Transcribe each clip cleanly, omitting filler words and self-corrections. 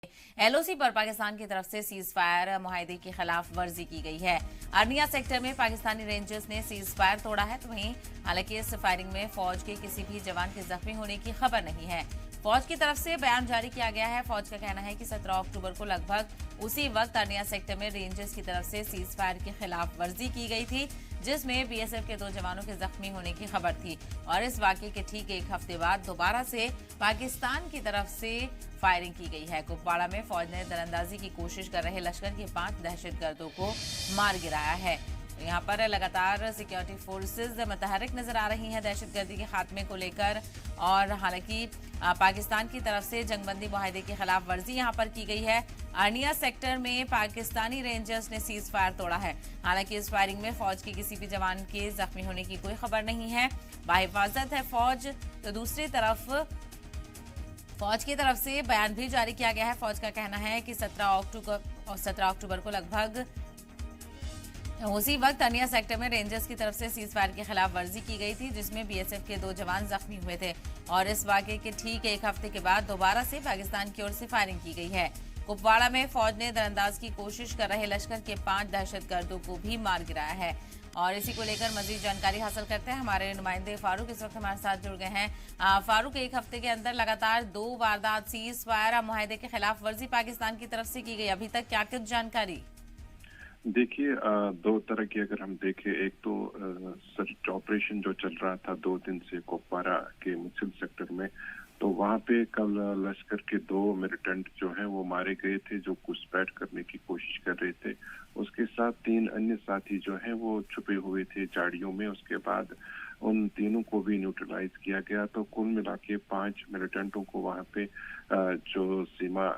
LOC पर पाकिस्तान की तरफ से सीज फायर मुआहदे की खिलाफ वर्जी की गई है। अर्निया सेक्टर में पाकिस्तानी रेंजर्स ने सीज फायर तोड़ा है, तो वहीं हालांकि इस फायरिंग में फौज के किसी भी जवान के जख्मी होने की खबर नहीं है। फौज की तरफ से बयान जारी किया गया है। फौज का कहना है कि 17 अक्टूबर को लगभग उसी वक्त अर्निया सेक्टर में रेंजर्स की तरफ से सीज फायर की खिलाफ वर्जी की गई थी, जिसमें बीएसएफ के 2 जवानों के जख्मी होने की खबर थी। और इस वाकये के ठीक एक हफ्ते बाद दोबारा से पाकिस्तान की तरफ से फायरिंग की गई है। कुपवाड़ा में फौज ने दरअंदाजी की कोशिश कर रहे लश्कर के 5 दहशतगर्दों को मार गिराया है। यहाँ पर लगातार सिक्योरिटी फोर्सेज मुतहरिक नजर आ रही हैं दहशतगर्दी के खात्मे को लेकर। और हालांकि पाकिस्तान की तरफ से जंगबंदी मुआहदे की खिलाफ वर्जी यहाँ पर की गई है। अर्निया सेक्टर में पाकिस्तानी रेंजर्स ने सीज फायर तोड़ा है। हालांकि इस फायरिंग में फौज के किसी भी जवान के जख्मी होने की कोई खबर नहीं है। बाहिफाजत है फौज। तो दूसरी तरफ फौज की तरफ से बयान भी जारी किया गया है। फौज का कहना है कि 17 अक्टूबर को लगभग उसी वक्त अर्निया सेक्टर में रेंजर्स की तरफ से सीज फायर की खिलाफ वर्जी की गई थी, जिसमें बीएसएफ के 2 जवान जख्मी हुए थे। और इस वाकये के ठीक एक हफ्ते के बाद दोबारा से पाकिस्तान की ओर से फायरिंग की गई है। कुपवाड़ा में फौज ने दरअंदाज की कोशिश कर रहे लश्कर के 5 दहशतगर्दों को भी मार गिराया है। और इसी को लेकर मजीद जानकारी हासिल करते हैं। हमारे नुमाइंदे फारूक इस वक्त हमारे साथ जुड़ गए हैं। फारूक, एक हफ्ते के अंदर लगातार 2 वारदात सीज फायर मुआहदे के खिलाफ वर्जी पाकिस्तान की तरफ से की गई, अभी तक क्या कुछ जानकारी? देखिए, 2 तरह की अगर हम देखें, एक तो सर्च ऑपरेशन जो चल रहा था 2 दिन से कुपवाड़ा के मुसिल सेक्टर में, तो वहाँ पे कल लश्कर के 2 मिलिटेंट जो हैं वो मारे गए थे, जो घुसपैठ करने की कोशिश कर रहे थे। उसके साथ 3 अन्य साथी जो हैं वो छुपे हुए थे झाड़ियों में। उसके बाद उन तीनों को भी न्यूट्रलाइज किया गया। तो कुल मिला के 5 मिलिटेंटों को वहाँ पे जो सीमा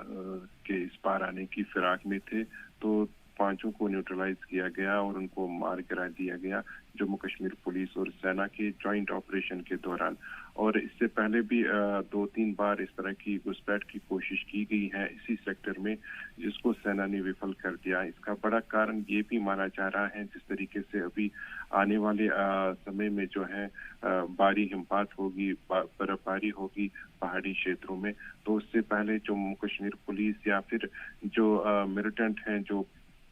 के इस पार आने की फिराक में थे, तो 5 को न्यूट्रलाइज किया गया और उनको मार गिरा दिया गया जम्मू कश्मीर पुलिस और सेना के जॉइंट ऑपरेशन के दौरान। और इससे पहले भी 2-3 बार इस तरह की घुसपैठ की कोशिश की गई है इसी सेक्टर में, जिसको सेना ने विफल कर दिया। इसका बड़ा कारण ये भी माना जा रहा है, जिस तरीके से अभी आने वाले समय में जो है भारी हिमपात होगी, बर्फबारी होगी पहाड़ी क्षेत्रों में, तो उससे पहले जम्मू कश्मीर पुलिस या फिर जो मिलिटेंट हैं जो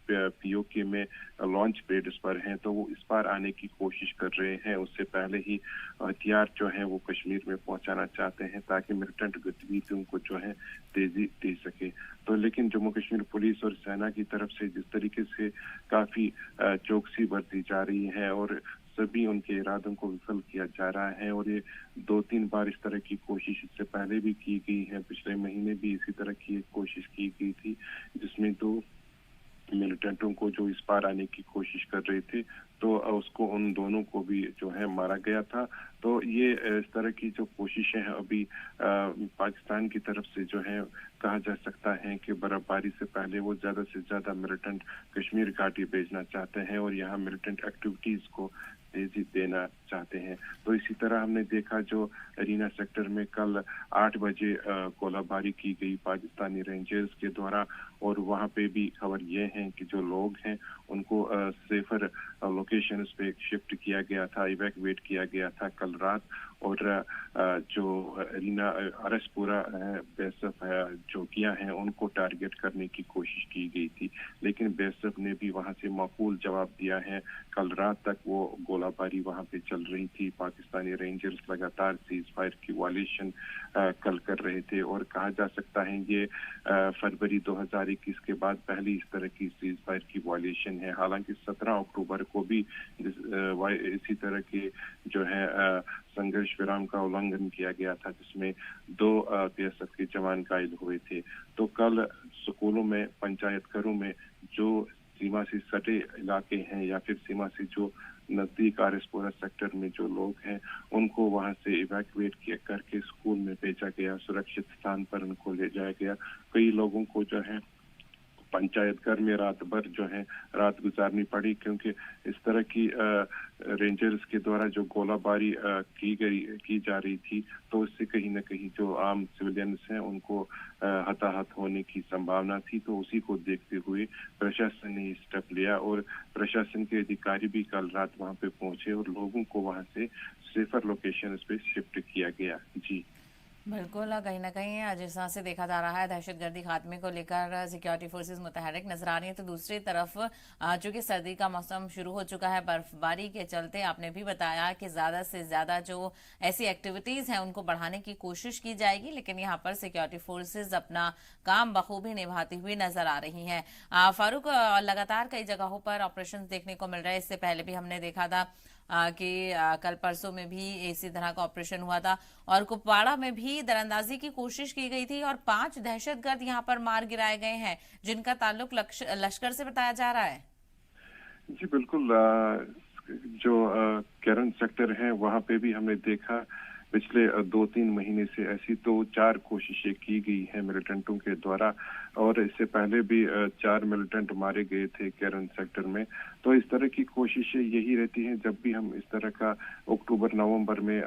पीओके में लॉन्च पेड इस पर हैं, तो वो इस पार आने की कोशिश कर रहे हैं। उससे पहले ही हथियार जो है वो कश्मीर में पहुंचाना चाहते हैं, ताकि मिलिटेंट गतिविधियों को जो है तेजी दे सके। तो लेकिन जम्मू कश्मीर पुलिस और सेना की तरफ से जिस तरीके से काफी चौकसी बरती जा रही है और सभी उनके इरादों को विफल किया जा रहा है, और ये 2-3 बार इस तरह की कोशिश इससे पहले भी की गई है। पिछले महीने भी इसी तरह की एक कोशिश की गई थी, जिसमें 2 मिलिटेंटों को जो इस पार आने की कोशिश कर रहे थे, तो उसको उन दोनों को भी जो है मारा गया था। तो ये इस तरह की जो कोशिशें हैं अभी पाकिस्तान की तरफ से जो है, कहा जा सकता है कि बर्फबारी से पहले वो ज्यादा से ज्यादा मिलिटेंट कश्मीर घाटी भेजना चाहते हैं और यहाँ मिलिटेंट एक्टिविटीज को तेजी देना चाहते हैं। तो इसी तरह हमने देखा जो अरीना सेक्टर में कल 8 बजे गोलाबारी की गई पाकिस्तानी रेंजर्स के द्वारा, और वहाँ पे भी खबर ये है कि जो लोग हैं उनको सेफर लोकेशन पे शिफ्ट किया गया था, इवैक्यूएट किया गया था कल रात। और जो अरीना अरसपुरा बेसफ चौकियां हैं उनको टारगेट करने की कोशिश की गई थी, लेकिन बेसफ ने भी वहां से माकूल जवाब दिया है। कल रात तक वो गोलाबारी वहां पे चल रही थी। पाकिस्तानी रेंजर्स लगातार सीज फायर की वायलेशन कल कर रहे थे, और कहा जा सकता है ये फरवरी 2021 के बाद पहली इस तरह की सीज फायर की वायलेशन है। हालांकि 17 अक्टूबर को भी इसी तरह के जो है संघर्ष विराम का उल्लंघन किया गया था, जिसमें 2 बीएसएफ के जवान घायल हुए थे। तो कल स्कूलों में, पंचायत घरों में जो सीमा से सटे इलाके हैं या फिर सीमा से जो नजदीक आरएसपुरा सेक्टर में जो लोग हैं, उनको वहां से इवैक्यूएट किया करके स्कूल में भेजा गया, सुरक्षित स्थान पर उनको ले जाया गया। कई लोगों को जो है पंचायत घर में रात भर जो है रात गुजारनी पड़ी, क्योंकि इस तरह की रेंजर्स के द्वारा जो गोलाबारी की जा रही थी, तो इससे कहीं न कहीं जो आम सिविलियंस हैं उनको हताहत होने की संभावना थी। तो उसी को देखते हुए प्रशासन ने स्टेप लिया, और प्रशासन के अधिकारी भी कल रात वहां पे पहुंचे और लोगों को वहां से सेफर लोकेशन पे शिफ्ट किया गया। जी। बिल्कुल, कहीं न कहीं जिस तरह से देखा जा रहा है दहशतगर्दी खात्मे को लेकर सिक्योरिटी फोर्सेस मुतहरिक नजर आ रही हैं, तो दूसरी तरफ चूंकि सर्दी का मौसम शुरू हो चुका है, बर्फबारी के चलते आपने भी बताया कि ज़्यादा से ज़्यादा जो ऐसी एक्टिविटीज़ हैं उनको बढ़ाने की कोशिश की जाएगी, लेकिन यहाँ पर सिक्योरिटी फोर्सेस अपना काम बखूबी निभाती हुई नजर आ रही हैं। फारूक, लगातार कई जगहों पर ऑपरेशन देखने को मिल रहे हैं। इससे पहले भी हमने देखा था कि कल परसों में भी इसी तरह का ऑपरेशन हुआ था और कुपवाड़ा में भी दरअंदाजी की कोशिश की गई थी और 5 दहशतगर्द यहां पर मार गिराए गए हैं, जिनका ताल्लुक लश्कर से बताया जा रहा है। जी बिल्कुल। जो केरन सेक्टर है वहां पे भी हमने देखा पिछले 2-3 महीने से ऐसी तो 4 कोशिशें की गई हैं मिलिटेंटों के द्वारा, और इससे पहले भी 4 मिलिटेंट मारे गए थे केरन सेक्टर में। तो इस तरह की कोशिशें यही रहती हैं जब भी हम इस तरह का अक्टूबर नवंबर में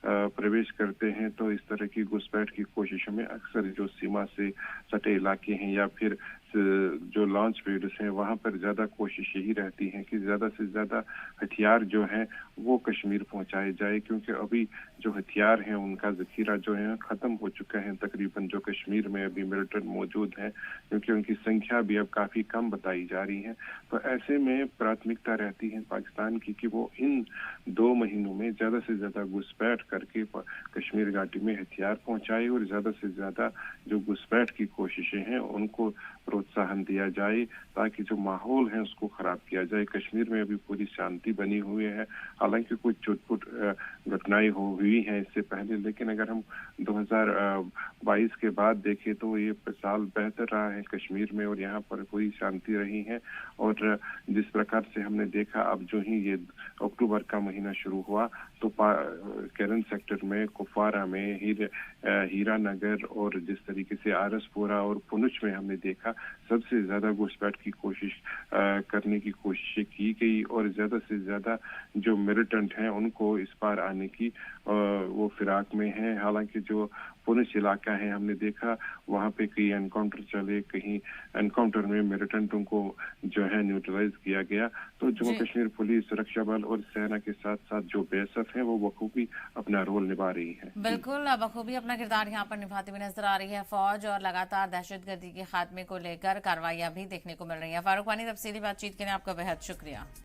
प्रवेश करते हैं, तो इस तरह की घुसपैठ की कोशिशों में अक्सर जो सीमा से सटे इलाके हैं या फिर जो लॉन्च पैड्स हैं वहां पर ज्यादा कोशिश यही रहती है कि ज्यादा से ज्यादा हथियार जो हैं वो कश्मीर पहुंचाए जाए, क्योंकि अभी जो हथियार हैं उनका जखीरा जो है खत्म हो चुका है तकरीबन, जो कश्मीर में अभी मिलिटेंट मौजूद हैं, क्योंकि उनकी संख्या भी अब काफी कम बताई जा रही है। तो ऐसे में प्राथमिकता रहती है पाकिस्तान की कि वो इन 2 महीनों में ज्यादा से ज्यादा घुसपैठ करके कश्मीर घाटी में हथियार पहुंचाए और ज्यादा से ज्यादा जो घुसपैठ की कोशिशें हैं उनको प्रोत्साहन दिया जाए, ताकि जो माहौल है उसको खराब किया जाए। कश्मीर में अभी पूरी शांति बनी हुई है, हालांकि कुछ छुटपुट घटनाएं हुई हैं इससे पहले, लेकिन अगर हम 2022 के बाद देखें तो ये साल बेहतर रहा है कश्मीर में और यहाँ पर पूरी शांति रही है। और जिस प्रकार से हमने देखा अब जो ही ये अक्टूबर का महीना शुरू हुआ तो केरन सेक्टर में, कुपवारा में, हीरा नगर और जिस तरीके से आरसपुरा और पुंछ में हमने देखा सबसे ज्यादा घुसपैठ की कोशिश करने की कोशिशें की गई और ज्यादा से ज्यादा जो मिलिटेंट हैं उनको इस पार आने की वो फिराक में है। हालांकि जो पुंछ इलाका है हमने देखा वहां पे कई एनकाउंटर चले, कहीं एनकाउंटर में मिलिटेंटों को जो है न्यूट्रलाइज किया गया। तो जम्मू कश्मीर पुलिस, सुरक्षा बल और सेना के साथ साथ जो बीएसएफ है वो बखूबी अपना रोल निभा रही है। बिल्कुल, बखूबी अपना किरदार यहाँ पर निभाती हुई नजर आ रही है फौज, और लगातार दहशतगर्दी के खात्मे को लेकर कार्रवाइयां भी देखने को मिल रही है। फारूक वानी, तफसीली बातचीत के लिए आपका बेहद शुक्रिया।